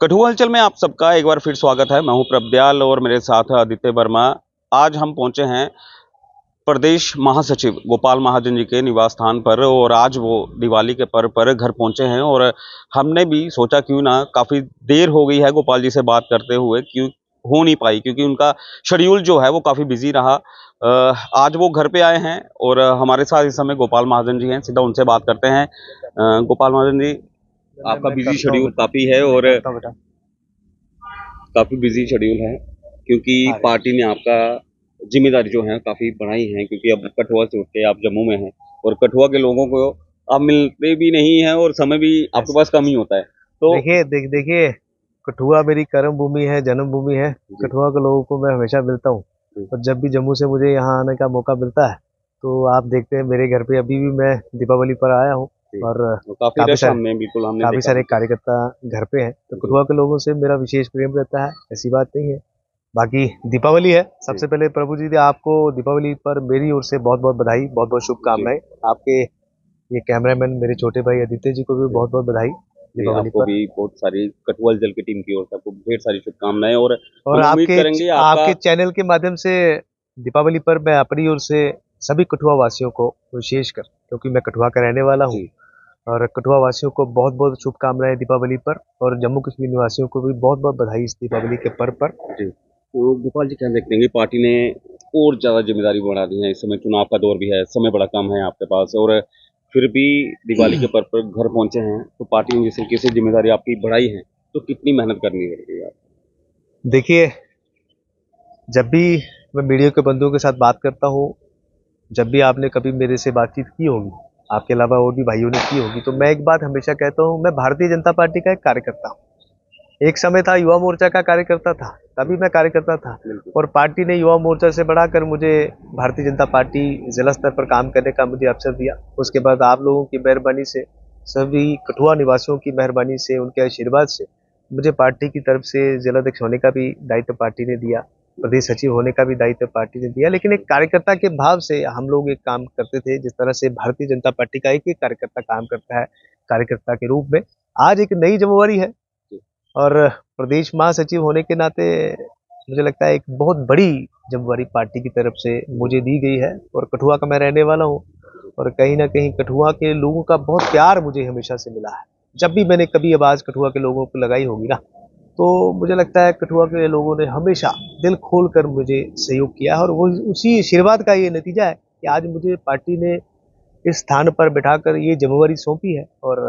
कठुआ हलचल में आप सबका एक बार फिर स्वागत है। मैं हूं प्रभदयाल और मेरे साथ है आदित्य वर्मा। आज हम पहुंचे हैं प्रदेश महासचिव गोपाल महाजन जी के निवास स्थान पर और आज वो दिवाली के पर्व पर घर पहुंचे हैं और हमने भी सोचा क्यों ना, काफ़ी देर हो गई है गोपाल जी से बात करते हुए, क्यों हो नहीं पाई क्योंकि उनका शेड्यूल जो है वो काफ़ी बिजी रहा। आज वो घर पे आए हैं और हमारे साथ इस समय गोपाल महाजन जी हैं। सीधा उनसे बात करते हैं। गोपाल महाजन जी, आपका बिजी शेड्यूल काफ़ी है और काफ़ी बिजी शेड्यूल है क्योंकि पार्टी ने आपका जिम्मेदारी जो है काफ़ी बढ़ाई है, क्योंकि अब कठुआ से उठ के आप जम्मू में हैं और कठुआ के लोगों को आप मिलते भी नहीं हैं और समय भी आपके पास कम ही होता है। तो देखिए, कठुआ मेरी कर्म भूमि है, जन्म भूमि है। कठुआ के लोगों को मैं हमेशा मिलता हूँ और जब भी जम्मू से मुझे यहाँ आने का मौका मिलता है तो आप देखते हैं मेरे घर पे अभी भी मैं दीपावली पर आया हूँ और काफ़ी रश हमने काफी देखा। सारे कार्यकर्ता घर पे हैं, तो कठुआ के लोगों से मेरा विशेष प्रेम रहता है, ऐसी बात नहीं है। बाकी दीपावली है, सबसे पहले प्रभु जी आपको दीपावली पर मेरी ओर से बहुत बहुत बधाई, बहुत बहुत शुभकामनाएं। आपके ये कैमरामैन मेरे छोटे भाई आदित्य जी को भी बहुत बहुत बधाई दीपावली आपको पर। भी बहुत सारी कठुआ जल की टीम की ओर से आपको ढेर सारी शुभकामनाएं और और हम उम्मीद करेंगे आपका आपके चैनल के माध्यम से दीपावली पर मैं अपनी ओर से सभी कठुआ वासियों को, विशेषकर क्योंकि मैं कठुआ का रहने वाला हूँ, और कठुआ वासियों को बहुत बहुत शुभकामनाएं दीपावली पर, और जम्मू कश्मीर निवासियों को भी बहुत बहुत बधाई इस दीपावली के पर्व पर। जी, तो गोपाल जी क्या देखते हैं कि पार्टी ने और ज़्यादा जिम्मेदारी बढ़ा दी है। इस समय चुनाव का दौर भी है, समय बड़ा कम है आपके पास और फिर भी दिवाली के पर्व पर घर पहुंचे हैं, तो पार्टी ने जिस तरीके से जिम्मेदारी आपकी बढ़ाई है तो कितनी मेहनत करनी पड़ेगी आप? देखिए, जब भी मैं मीडिया के बंधुओं के साथ बात करता हूँ, जब भी आपने कभी मेरे से बातचीत की होगी, आपके अलावा और भी भाइयों ने की होगी, तो मैं एक बात हमेशा कहता हूँ, मैं भारतीय जनता पार्टी का एक कार्यकर्ता हूँ। एक समय था युवा मोर्चा का कार्यकर्ता था, तभी मैं कार्यकर्ता था, और पार्टी ने युवा मोर्चा से बढ़ाकर मुझे भारतीय जनता पार्टी जिला स्तर पर काम करने का मुझे अवसर दिया। उसके बाद आप लोगों की मेहरबानी से, सभी कठुआ निवासियों की मेहरबानी से, उनके आशीर्वाद से मुझे पार्टी की तरफ से जिलाध्यक्ष होने का भी दायित्व पार्टी ने दिया, प्रदेश सचिव होने का भी दायित्व पार्टी ने दिया। लेकिन एक कार्यकर्ता के भाव से हम लोग एक काम करते थे, जिस तरह से भारतीय जनता पार्टी का एक एक कार्यकर्ता काम करता है कार्यकर्ता के रूप में। आज एक नई जिम्मेवारी है और प्रदेश महासचिव होने के नाते मुझे लगता है एक बहुत बड़ी जिम्मेवारी पार्टी की तरफ से मुझे दी गई है, और कठुआ का मैं रहने वाला हूँ, और कहीं ना कहीं कठुआ के लोगों का बहुत प्यार मुझे हमेशा से मिला है। जब भी मैंने कभी आवाज़ कठुआ के लोगों को लगाई होगी ना, तो मुझे लगता है कठुआ के लोगों ने हमेशा दिल खोल कर मुझे सहयोग किया है, और वो उसी आशीर्वाद का ये नतीजा है कि आज मुझे पार्टी ने इस स्थान पर बिठाकर ये जिम्मेवारी सौंपी है। और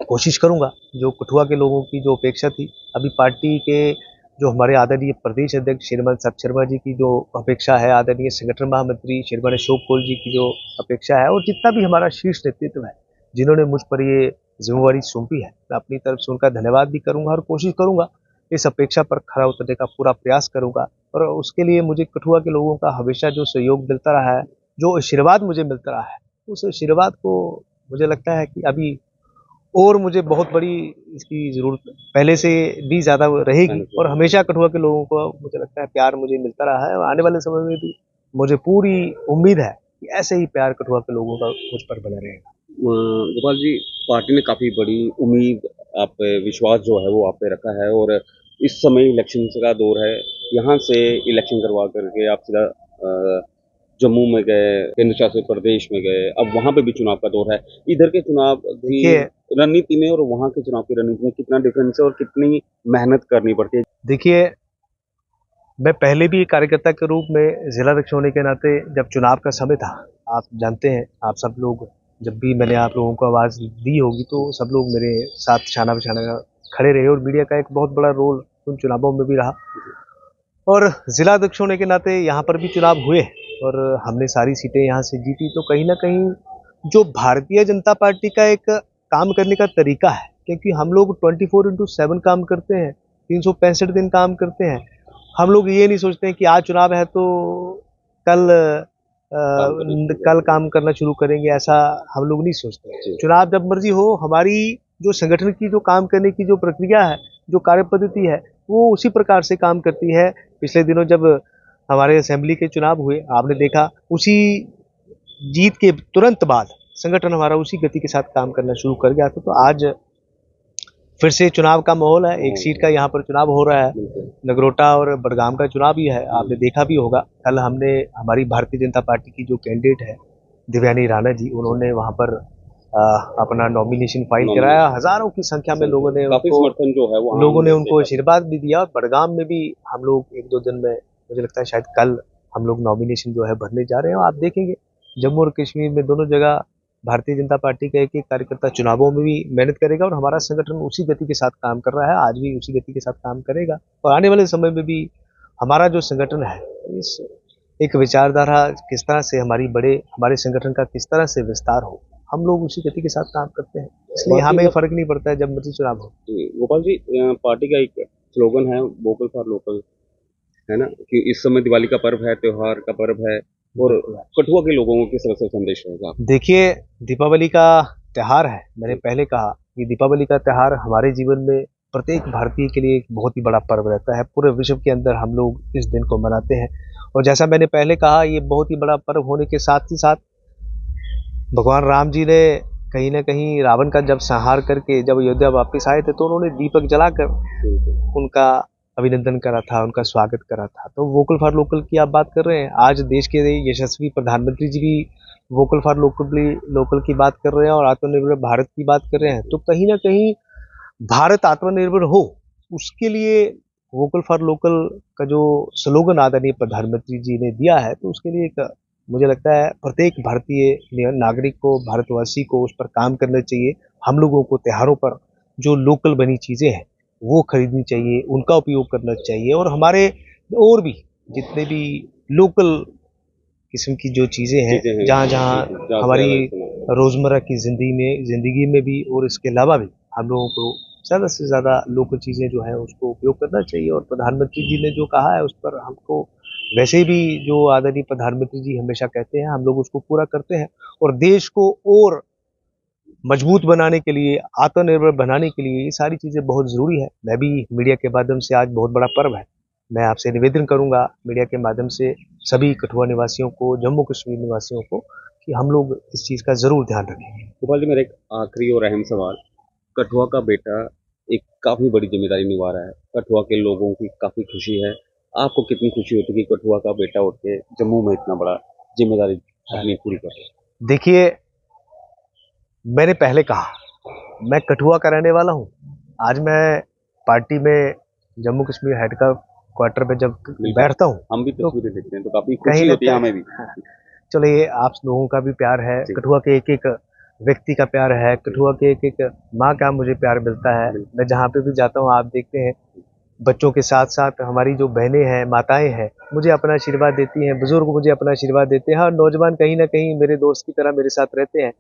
कोशिश करूंगा, जो कठुआ के लोगों की जो अपेक्षा थी, अभी पार्टी के जो हमारे आदरणीय प्रदेश अध्यक्ष श्रीमान सत शर्मा जी की जो अपेक्षा है, आदरणीय संगठन महामंत्री श्रीमान अशोक कौल जी की जो अपेक्षा है, और जितना भी हमारा शीर्ष नेतृत्व है जिन्होंने मुझ पर ये जिम्मेवारी सौंपी है, मैं अपनी तरफ से उनका धन्यवाद भी करूंगा और कोशिश करूंगा इस अपेक्षा पर खरा उतरने का पूरा प्रयास करूंगा। और उसके लिए मुझे कठुआ के लोगों का हमेशा जो सहयोग मिलता रहा है, जो आशीर्वाद मुझे मिलता रहा है, उस आशीर्वाद को मुझे लगता है कि अभी और मुझे बहुत बड़ी इसकी ज़रूरत पहले से भी ज़्यादा रहेगी, और हमेशा कठुआ के लोगों को मुझे लगता है प्यार मुझे मिलता रहा है, और आने वाले समय में भी मुझे पूरी उम्मीद है कि ऐसे ही प्यार कठुआ के लोगों का मुझ पर बना रहेगा। गोपाल जी, पार्टी ने काफ़ी बड़ी उम्मीद आप पे, विश्वास जो है वो आप पे रखा है और इस समय इलेक्शन का दौर है। यहाँ से इलेक्शन करवा करके आप सीधा जम्मू में गए, केंद्र शासित प्रदेश में गए, अब वहाँ पे भी चुनाव का दौर है। इधर के चुनाव की रणनीति में और वहाँ के चुनाव की रणनीति में कितना डिफरेंस है और कितनी मेहनत करनी पड़ती है? देखिए, मैं पहले भी कार्यकर्ता के रूप में जिलाध्यक्ष होने के नाते, जब चुनाव का समय था, आप जानते हैं, आप सब लोग, जब भी मैंने आप लोगों को आवाज़ दी होगी तो सब लोग मेरे साथ छाना बिछाना खड़े रहे, और मीडिया का एक बहुत बड़ा रोल उन चुनावों में भी रहा। और जिलाध्यक्ष होने के नाते यहाँ पर भी चुनाव हुए और हमने सारी सीटें यहाँ से जीती। तो कहीं ना कहीं जो भारतीय जनता पार्टी का एक काम करने का तरीका है, क्योंकि हम लोग 24/7 काम करते हैं, 365 दिन काम करते हैं। हम लोग ये नहीं सोचते हैं कि आज चुनाव है तो कल कल काम करना शुरू करेंगे, ऐसा हम लोग नहीं सोचते। चुनाव जब मर्जी हो, हमारी जो संगठन की जो काम करने की जो प्रक्रिया है, जो कार्य पद्धति है, वो उसी प्रकार से काम करती है। पिछले दिनों जब हमारे असेंबली के चुनाव हुए, आपने देखा उसी जीत के तुरंत बाद संगठन हमारा उसी गति के साथ काम करना शुरू कर गया था। तो आज फिर से चुनाव का माहौल है, एक सीट का यहाँ पर चुनाव हो रहा है, नगरोटा और बडगाम का चुनाव भी है। आपने देखा भी होगा, कल हमने हमारी भारतीय जनता पार्टी की जो कैंडिडेट है दिव्यानी राणा जी, उन्होंने वहाँ पर अपना नॉमिनेशन फाइल कराया। हजारों की संख्या में लोगों ने उनको आशीर्वाद भी दिया। बडगाम में भी हम लोग एक दो दिन में, मुझे लगता है शायद कल, हम लोग नॉमिनेशन जो है भरने जा रहे हैं। आप देखेंगे जम्मू और कश्मीर में दोनों जगह भारतीय जनता पार्टी का एक एक कार्यकर्ता चुनावों में भी मेहनत करेगा और हमारा संगठन उसी गति के साथ काम कर रहा है, आज भी उसी गति के साथ काम करेगा और आने वाले समय में भी हमारा जो संगठन है, इस एक विचारधारा किस तरह से हमारे संगठन का किस तरह से विस्तार हो, हम लोग उसी गति के साथ काम करते हैं। इसलिए हमें फर्क नहीं पड़ता है जब मर्जी चुनाव हो। गोपाल जी, पार्टी का एक स्लोगन है वोकल फॉर लोकल, है ना, कि इस समय दिवाली का पर्व है, त्योहार का पर्व है, और कठुआ के लोगों को किस तरह से संदेश रहेगा? देखिए, दीपावली का त्योहार है, मैंने पहले कहा कि दीपावली का त्योहार हमारे जीवन में प्रत्येक भारतीय के लिए एक बहुत ही बड़ा पर्व रहता है। पूरे विश्व के अंदर हम लोग इस दिन को मनाते हैं और जैसा मैंने पहले कहा, ये बहुत ही बड़ा पर्व होने के साथ ही साथ भगवान राम जी ने कहीं ना कहीं रावण का जब संहार करके जब अयोध्या वापस आए थे तो उन्होंने दीपक जलाकर उनका अभिनंदन करा था, उनका स्वागत करा था। तो वोकल फॉर लोकल की आप बात कर रहे हैं, आज देश के यशस्वी प्रधानमंत्री जी भी वोकल फॉर लोकल की बात कर रहे हैं और आत्मनिर्भर भारत की बात कर रहे हैं। तो कहीं ना कहीं भारत आत्मनिर्भर हो, उसके लिए वोकल फॉर लोकल का जो स्लोगन आदरणीय प्रधानमंत्री जी ने दिया है, तो उसके लिए एक मुझे लगता है प्रत्येक भारतीय नागरिक को, भारतवासी को उस पर काम करना चाहिए। हम लोगों को त्योहारों पर जो लोकल बनी चीज़ें हैं वो खरीदनी चाहिए, उनका उपयोग करना चाहिए और हमारे और भी जितने भी लोकल किस्म की जो चीज़ें हैं, जहाँ जहाँ हमारी रोज़मर्रा की ज़िंदगी में भी और इसके अलावा भी हम लोगों को ज़्यादा से ज़्यादा लोकल चीज़ें जो हैं उसको उपयोग करना चाहिए। और प्रधानमंत्री जी ने जो कहा है उस पर हमको, वैसे भी जो आदरणीय प्रधानमंत्री जी हमेशा कहते हैं, हम लोग उसको पूरा करते हैं और देश को और मजबूत बनाने के लिए, आत्मनिर्भर बनाने के लिए ये सारी चीज़ें बहुत ज़रूरी है। मैं भी मीडिया के माध्यम से, आज बहुत बड़ा पर्व है, मैं आपसे निवेदन करूंगा मीडिया के माध्यम से सभी कठुआ निवासियों को, जम्मू कश्मीर निवासियों को, कि हम लोग इस चीज़ का ज़रूर ध्यान रखें। गोपाल जी, मेरा एक आखिरी और अहम सवाल, कठुआ का बेटा एक काफ़ी बड़ी जिम्मेदारी निभा रहा है, कठुआ के लोगों की काफ़ी खुशी है, आपको कितनी खुशी होती है कि कठुआ का बेटा उठ के जम्मू में इतना बड़ा जिम्मेदारी अपनी पूरी कर रहा है? देखिए, मैंने पहले कहा मैं कठुआ का रहने वाला हूँ। आज मैं पार्टी में जम्मू कश्मीर हेड का क्वार्टर में जब बैठता हूँ, हम भी तस्वीरें देखते हैं तो काफी खुशी होती है हमें भी। चलो, ये आप लोगों का भी प्यार है, कठुआ के एक एक व्यक्ति का प्यार है, कठुआ के एक एक माँ का मुझे प्यार मिलता है। मैं जहाँ पे भी जाता हूँ, आप देखते हैं बच्चों के साथ साथ हमारी जो बहनें हैं, माताएं हैं, मुझे अपना आशीर्वाद देती हैं, बुजुर्ग मुझे अपना आशीर्वाद देते हैं और नौजवान कहीं ना कहीं मेरे दोस्त की तरह मेरे साथ रहते हैं।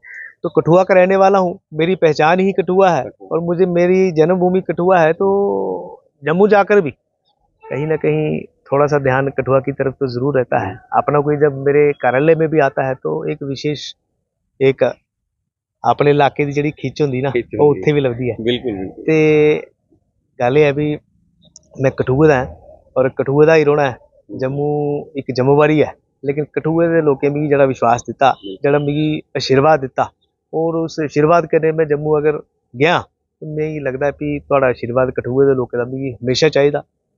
तो कठुआ का रहने वाला हूँ, मेरी पहचान ही कठुआ है और मुझे, मेरी जन्मभूमि कठुआ है, तो जम्मू जाकर भी कहीं ना कहीं थोड़ा सा ध्यान कठुआ की तरफ तो जरूर रहता है। अपना कोई जब मेरे कार्यालय में भी आता है तो एक विशेष, एक अपने इलाके की जी खिच होंगी ना, वो उत्थे भी लगती है। बिल्कुल। ते गल है भी मैं कठुए का और कठुए का ही रौहना है। जम्मू एक जिम्मेवारी है, लेकिन कठुए के लोगों मिगी जरा विश्वास दिता, जरा मिगी आशीर्वाद दिता, और उस आशीर्वाद कन्नै मैं जम्मू अगर गया तो मिगी लगता है कि थोड़ा आशीर्वाद कठुए के लोगों का मिगी हमेशा चाहिए,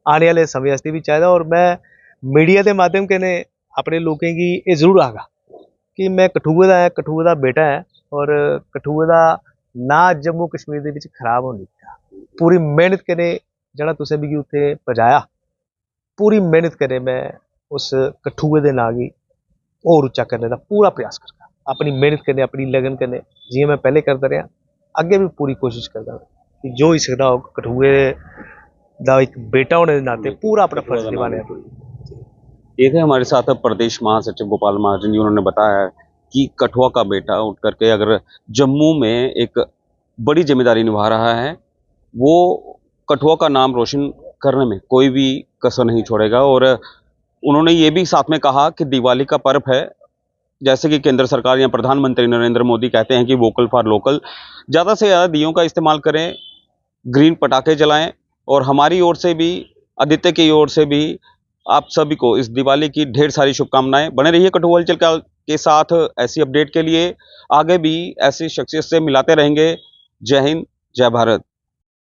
आने वाले समय वास्ते भी चाहिए। और मैं मीडिया के माध्यम कन्नै अपने लोगों की ये जरूर आगा कि मैं कठुए का है, कठुए का बेटा है और कठुए का ना जम्मू कश्मीर के विच खराब होने दिता। पूरी मेहनत कन्नै जरा तुसें मिगी उत्थे पजाया, पूरी मेहनत कन्नै मैं उस कठुए के नां गी और उच्चा करने का पूरा प्रयास करगा, अपनी मेहनत कन्नै, अपनी लगन कन्नै, जियां मैं पहले करता रहा, अगे भी पूरी कोशिश करदा कि जो ही सकदा हो कठुए दा एक बेटा होने के नाते पूरा अपना फर्ज निभाने। ये थे हमारे साथ प्रदेश महासचिव गोपाल महाजन जी, उन्होंने बताया कि कठुआ का बेटा उठ करके अगर जम्मू में एक बड़ी जिम्मेदारी निभा रहा है, वो कठुआ का नाम रोशन करने में कोई भी कसर नहीं छोड़ेगा। और उन्होंने ये भी साथ में कहा कि दिवाली का पर्व है, जैसे कि केंद्र सरकार या प्रधानमंत्री नरेंद्र मोदी कहते हैं कि वोकल फॉर लोकल, ज़्यादा से ज़्यादा दियों का इस्तेमाल करें, ग्रीन पटाखे जलाएं। और हमारी ओर से भी, आदित्य की ओर से भी आप सभी को इस दिवाली की ढेर सारी शुभकामनाएं। बने रहिए कठुआ हलचल के साथ, ऐसी अपडेट के लिए आगे भी ऐसी शख्सियत से मिलाते रहेंगे। जय हिंद, जय भारत।